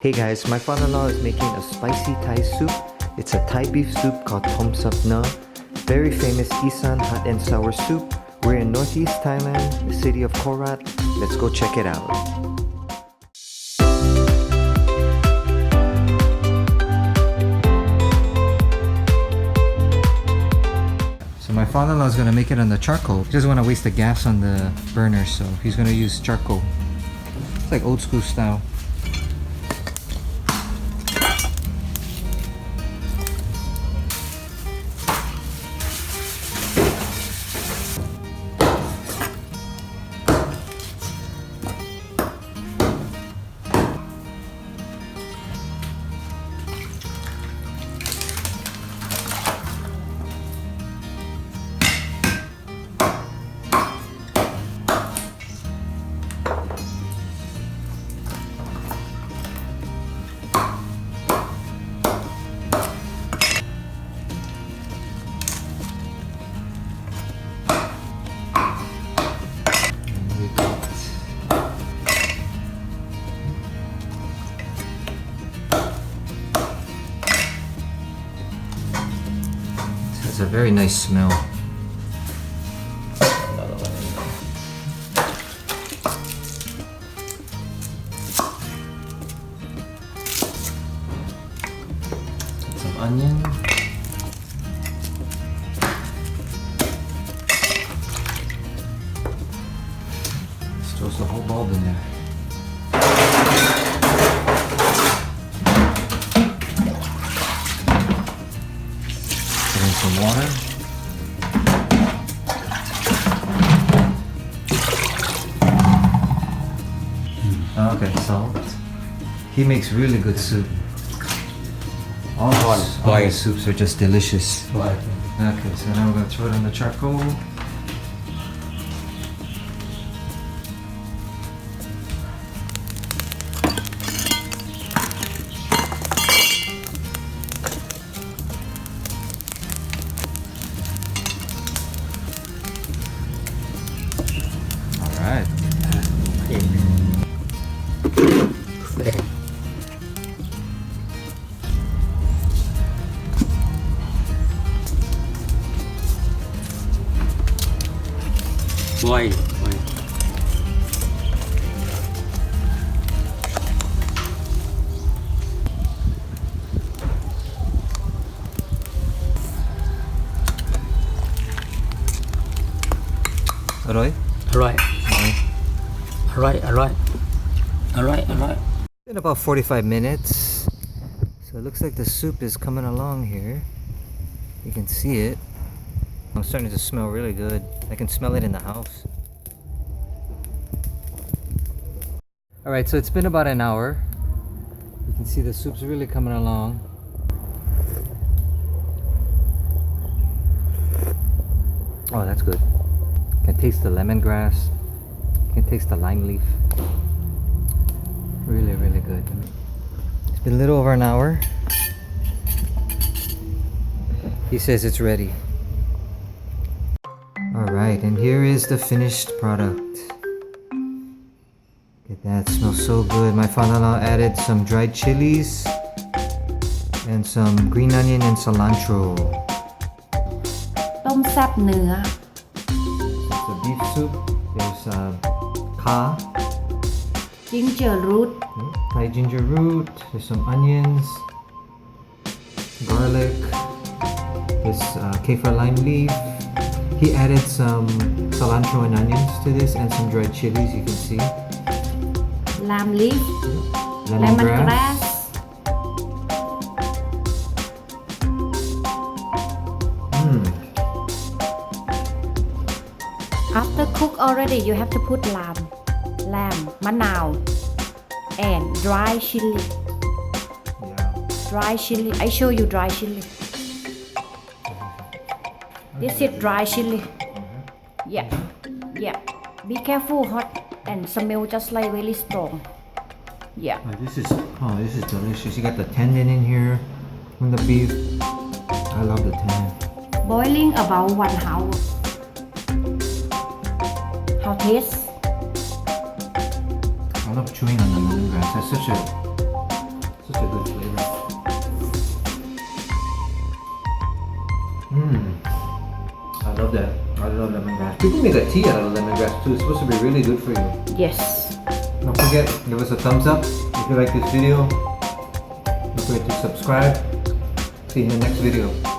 Hey guys, my father-in-law is making a spicy Thai soup. It's a Thai beef soup called Saap Nua. Very famous Isan hot and sour soup. We're in northeast Thailand, the city of Korat. Let's go check it out. So my father-in-law is going to make it on the charcoal. He doesn't want to waste the gas on the burner, so he's going to use charcoal. It's like old school style. It's a very nice smell. Some onion. Let's throw the whole bulb in there. Some water. Okay, salt. He makes really good soup. All his soups are just delicious. Okay, so now we're going to throw it on the charcoal. Alright. Why? Alright? Alright. Alright. In about 45 minutes. So it looks like the soup is coming along here. You can see it. I'm starting to smell really good. I can smell it in the house. Alright, so it's been about an hour. You can see the soup's really coming along. Oh, that's good. You can taste the lemongrass. You can taste the lime leaf. Really, really good. It's been a little over an hour. He says it's ready. Alright, and here is the finished product. Look at that, smells so good. My father-in-law added some dried chilies and some green onion and cilantro. ต้มแซ่บเนื้อ It's a beef soup. There's khao, ginger root Thai ginger root. There's some onions, garlic. This kaffir lime leaf. He added some cilantro and onions to this and some dried chilies, you can see. lime leaf Lemongrass. after cook already you have to put lamb มะนาว and dry chili I show you dry chili this is dry chili yeah be careful hot and smell just like very strong yeah This is delicious. You got the tendon in here from the beef. I love the tendon. boiling about 1 hour how taste I love chewing on the lemongrass. That's such a I love that. I love lemongrass. People make a tea out of lemongrass too. It's supposed to be really good for you. Yes. Don't forget, give us a thumbs up if you like this video. Don't forget to subscribe. See you in the next video.